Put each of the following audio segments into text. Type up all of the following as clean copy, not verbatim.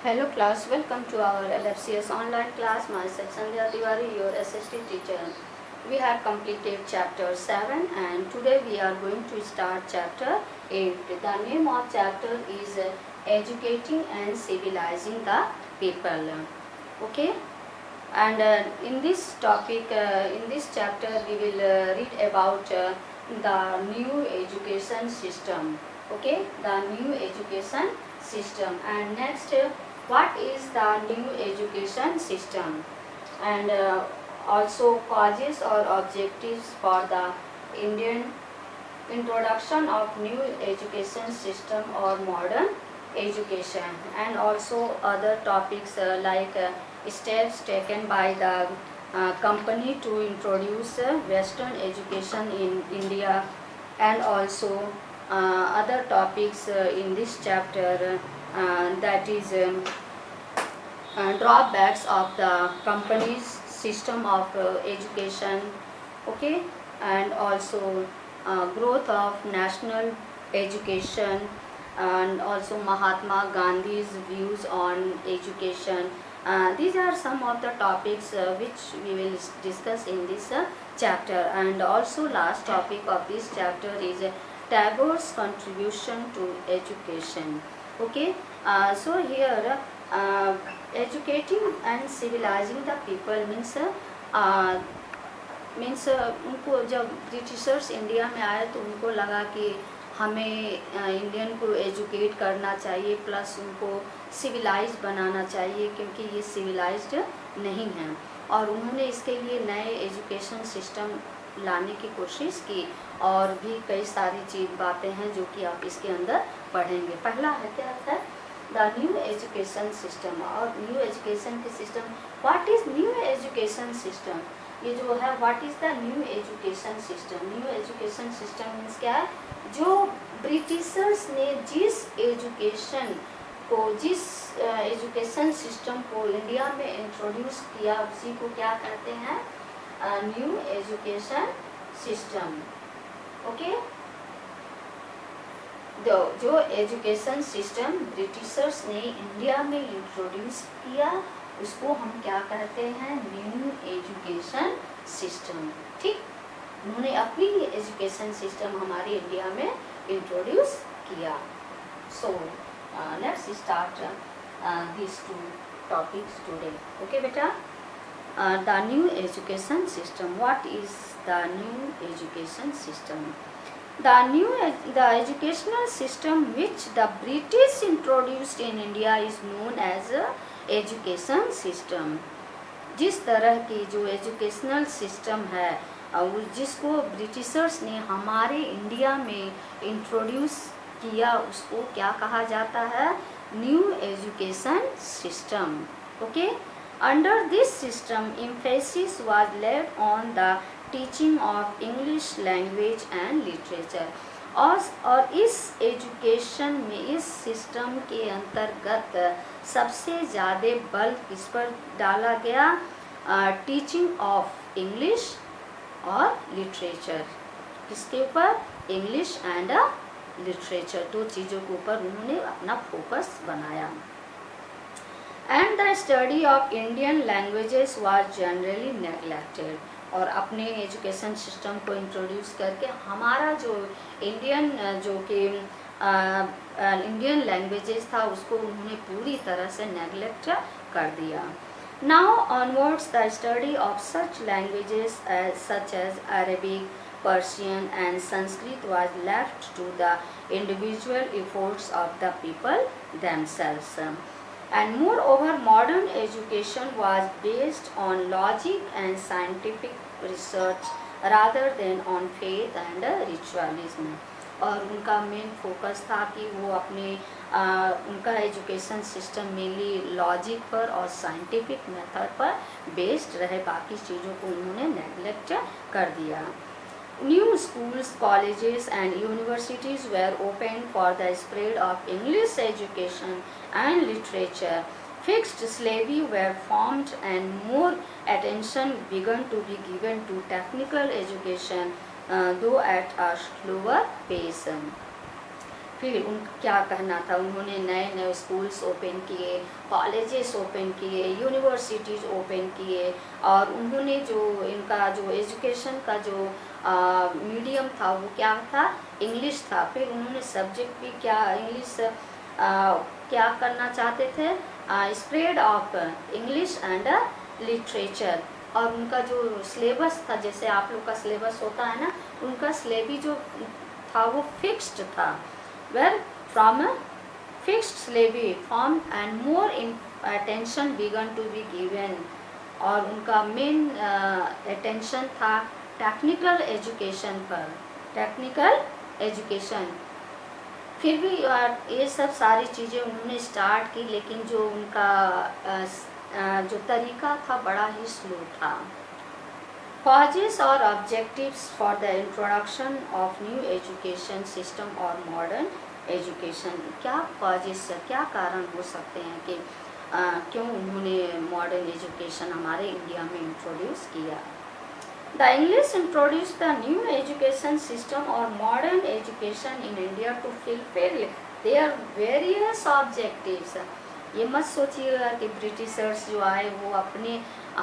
Hello class, welcome to our LFCS online class. Myself Sandhya Tiwari, your SST teacher. We have completed chapter 7 and today we are going to start chapter 8. The name of chapter is Educating and Civilizing the People. Okay, and in this topic, in this chapter we will read about the new education system. Okay, the new education system, and next what is the new education system, and also causes or objectives for the Indian introduction of new education system or modern education, and also other topics like steps taken by the company to introduce western education in India, and also other topics in this chapter, that is drawbacks of the company's system of education. Okay, and also growth of national education, and also Mahatma Gandhi's views on education. These are some of the topics which we will discuss in this chapter, and also last topic of this chapter is Tagore's contribution to education. Okay, so here educating and civilizing the people means उनको जब Britishers India में आए तो उनको लगा कि हमें Indian को एजुकेट करना चाहिए, प्लस उनको सिविलाइज बनाना चाहिए क्योंकि ये सिविलाइज्ड नहीं हैं, और उन्होंने इसके लिए नए एजुकेशन सिस्टम लाने की कोशिश की, और भी कई सारी बातें हैं जो कि आप इसके अंदर पढ़ेंगे। पहला है क्या है द न्यू एजुकेशन सिस्टम, और न्यू एजुकेशन के system, what is new education system, ये जो है what is the new education system. New education system means क्या है, जो ब्रिटिशर्स ने जिस एजुकेशन को, जिस एजुकेशन सिस्टम को इंडिया में इंट्रोड्यूस किया उसी को क्या कहते हैं, न्यू एजुकेशन सिस्टम। ओके, जो एजुकेशन सिस्टम ब्रिटिशर्स ने इंडिया में इंट्रोड्यूस किया उसको हम क्या कहते हैं, न्यू एजुकेशन सिस्टम। ठीक, उन्होंने अपनी एजुकेशन सिस्टम हमारे इंडिया में इंट्रोड्यूस किया। So let's start these two topics today. Okay बेटा, the new education system. What is the new education system? The educational system which the British introduced in India is known as education system. जिस तरह की जो educational system है और जिसको Britishers ने हमारे इंडिया में इंट्रोड्यूस किया उसको क्या कहा जाता है, new education system. Okay, under this system emphasis was laid on the teaching of English language and literature, और इस एजुकेशन में, इस सिस्टम के अंतर्गत सबसे ज़्यादा बल किस पर डाला गया, टीचिंग ऑफ इंग्लिश और लिटरेचर। किसके ऊपर, इंग्लिश एंड लिटरेचर, दो चीज़ों के ऊपर उन्होंने अपना फोकस बनाया। And the study of Indian languages was generally neglected, और अपने एजुकेशन सिस्टम को इंट्रोड्यूस करके हमारा जो इंडियन जो कि इंडियन लैंग्वेजेस था उसको उन्होंने पूरी तरह से नेग्लेक्ट कर दिया। Now onwards the study of such languages such as Arabic, Persian and Sanskrit was left to the individual efforts of the people themselves. And moreover, modern education was based on logic and scientific research rather than on faith and ritualism. और उनका main focus था कि वो अपने उनका education system mainly logic पर और scientific method पर बेस्ड रहे, बाकी चीज़ों को उन्होंने नेग्लेक्ट कर दिया। New schools, colleges and universities were opened for the spread of English education and literature. Fixed slavery were formed and more attention began to be given to technical education, though at a slower pace. फिर उन क्या कहना था, उन्होंने नए नए schools open किए, colleges open किए, यूनिवर्सिटीज़ ओपन किए, और उन्होंने जो इनका जो एजुकेशन का जो मीडियम था वो क्या था, इंग्लिश था। फिर उन्होंने सब्जेक्ट भी क्या इंग्लिश क्या करना चाहते थे, spread of English and literature. और उनका जो सिलेबस था, जैसे आप लोग का सिलेबस होता है ना, उनका सिलेबी जो था वो फिक्स्ड था, were from fixed syllabi form and more in attention began to be given. और उनका मेन अटेंशन था टेक्निकल एजुकेशन पर, टेक्निकल एजुकेशन। फिर भी ये सब सारी चीज़ें उन्होंने स्टार्ट की, लेकिन जो उनका जो तरीका था बड़ा ही स्लो था। कॉजेस और objectives for the introduction of new education system और मॉडर्न एजुकेशन। क्या कॉजेस, क्या कारण हो सकते हैं कि क्यों उन्होंने मॉडर्न एजुकेशन हमारे इंडिया में इंट्रोड्यूस किया। The English introduce the new education system और modern education in India to fulfil their various objectives. ये मत सोचिएगा कि ब्रिटिशर्स जो आए वो अपने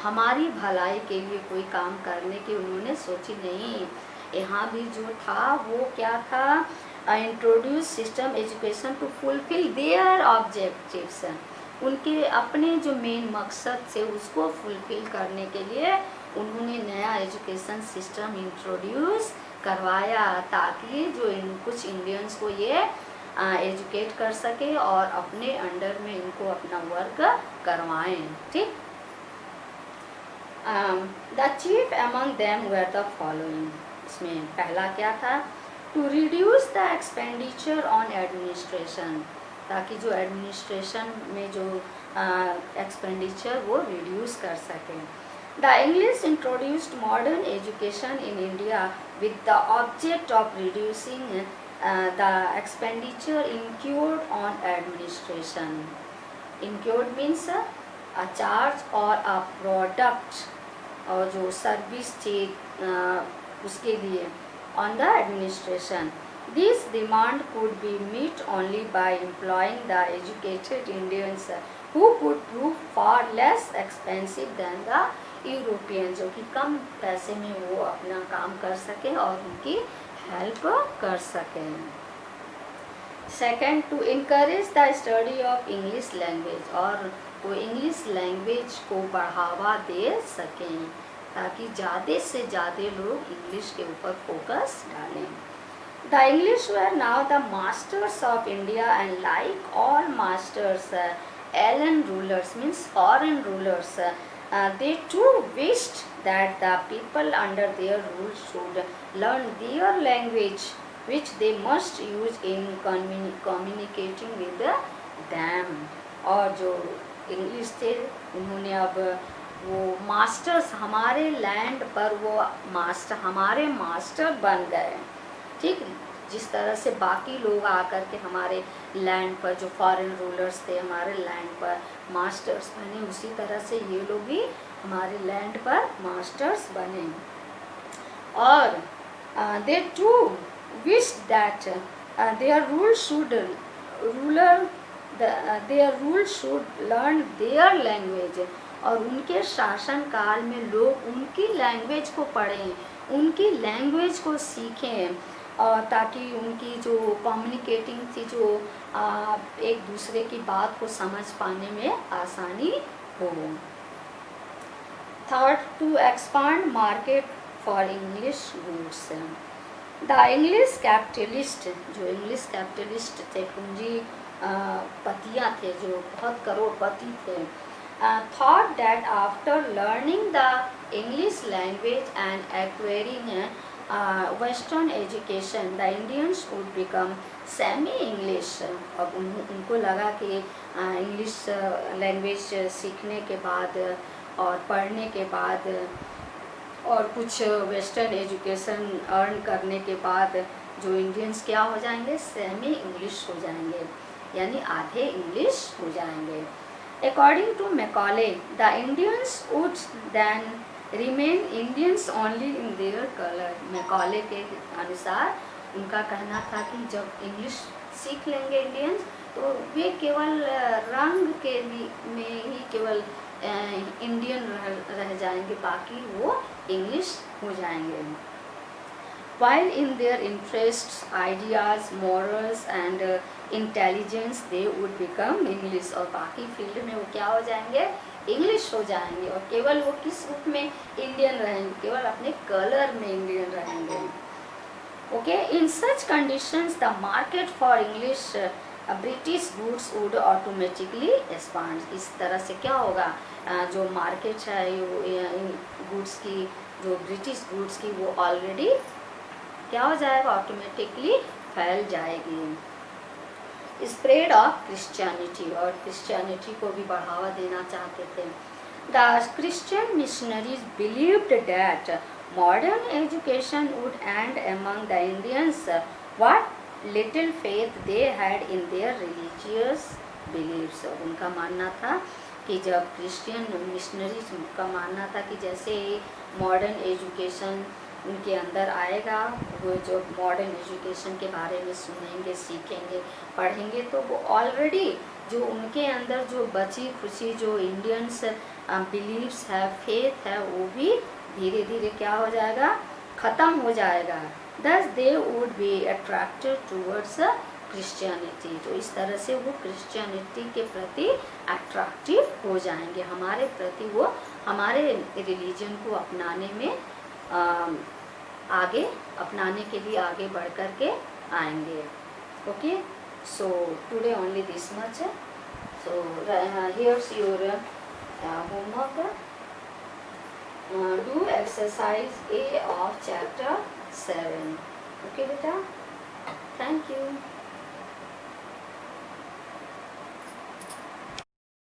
हमारी भलाई के लिए कोई काम करने की उन्होंने सोची नहीं। यहाँ भी जो था वो क्या था, introduce system education to fulfil their objectives. उनके अपने जो मेन मकसद से उसको फुलफिल करने के लिए उन्होंने नया एजुकेशन सिस्टम इंट्रोड्यूस करवाया, ताकि जो कुछ इंडियंस को ये एजुकेट कर सके और अपने अंडर में इनको अपना वर्क करवाएं। ठीक। The chief among them were the following. इसमें पहला क्या था, to reduce the expenditure on administration, ताकि जो एडमिनिस्ट्रेशन में जो एक्सपेंडिचर वो रिड्यूस कर सकें। The English introduced modern education in India with the object of reducing the expenditure incurred on administration. Incurred means a charge or a product, और जो service थी उसके लिए on the administration. This demand could be met only by employing the educated Indians who could prove far less expensive than the Europeans, जो कि कम पैसे में वो अपना काम कर सके और उनकी हेल्प कर सकें। Second, to encourage the study of English language, और वो इंग्लिश लैंग्वेज को बढ़ावा दे सकें ताकि ज़्यादा से ज़्यादा लोग इंग्लिश के ऊपर फोकस डालें। The English were now the masters of India and like all masters alien rulers means foreign rulers, they too wished that the people under their rule should learn their language, which they must use in communicating with them. और जो English थे उन्होंने अब वो masters हमारे land पर वो हमारे मास्टर बन गए। ठीक, जिस तरह से बाकी लोग आकर के हमारे लैंड पर, जो फॉरेन रूलर्स थे हमारे लैंड पर मास्टर्स बने, उसी तरह से ये लोग भी हमारे लैंड पर मास्टर्स बने। और they too wish that their rule should learn their language, और उनके शासन काल में लोग उनकी लैंग्वेज को पढ़ें, उनकी लैंग्वेज को सीखें, और ताकि उनकी जो कम्युनिकेटिंग थी, जो एक दूसरे की बात को समझ पाने में आसानी हो। Third, to expand market for English goods. The English capitalist, जो इंग्लिश कैपिटलिस्ट थे, पूंजी पतियाँ थे, जो बहुत करोड़पति थे, thought that after learning the English language and acquiring Western education, the Indians would become semi-English। अब उनको लगा कि इंग्लिश लैंग्वेज सीखने के बाद और पढ़ने के बाद और कुछ वेस्टर्न एजुकेशन अर्न करने के बाद जो इंडियंस क्या हो जाएंगे, सेमी इंग्लिश हो जाएंगे, यानी आधे इंग्लिश हो जाएंगे। According to Macaulay, the Indians would then remain Indians only in their color। Macaulay के अनुसार उनका कहना था कि जब इंग्लिश सीख लेंगे इंडियंस, तो वे केवल रंग के में ही केवल इंडियन रह जाएंगे, बाकी वो इंग्लिश हो जाएंगे। While in their interests, ideas, morals and intelligence they would become English, और बाकी फील्ड में वो क्या हो जाएंगे, इंग्लिश हो जाएंगे। और केवल वो किस रूप में इंडियन रहेंगे, केवल अपने कलर में इंडियन रहेंगे। Okay, in such conditions the market for English British goods would automatically expand. इस तरह से क्या होगा, जो मार्केट है गुड्स की, जो ब्रिटिश गुड्स की, वो ऑलरेडी क्या हो जाएगा, ऑटोमेटिकली फैल जाएगी। स्प्रेड ऑफ क्रिश्चियनिटी, और क्रिश्चियनिटी को भी बढ़ावा देना चाहते थे। The Christian missionaries believed that modern education would end among the Indians what little faith they had in their religious beliefs. उनका मानना था कि जब क्रिश्चियन मिशनरीज का मानना था कि जैसे मॉडर्न एजुकेशन उनके अंदर आएगा, वो जो मॉडर्न एजुकेशन के बारे में सुनेंगे, सीखेंगे, पढ़ेंगे, तो वो ऑलरेडी जो उनके अंदर जो बची खुशी जो इंडियंस बिलीव्स है, फेथ है, वो भी धीरे धीरे क्या हो जाएगा, ख़त्म हो जाएगा। दस they would be attracted towards Christianity, तो इस तरह से वो क्रिश्चियनिटी के प्रति अट्रैक्टिव हो जाएंगे, हमारे प्रति वो हमारे रिलीजन को अपनाने में आगे अपनाने के लिए आगे बढ़ कर के आएंगे। Okay, so today only this much. So here's your homework, do exercise A of chapter 7। Okay बेटा, थैंक यू।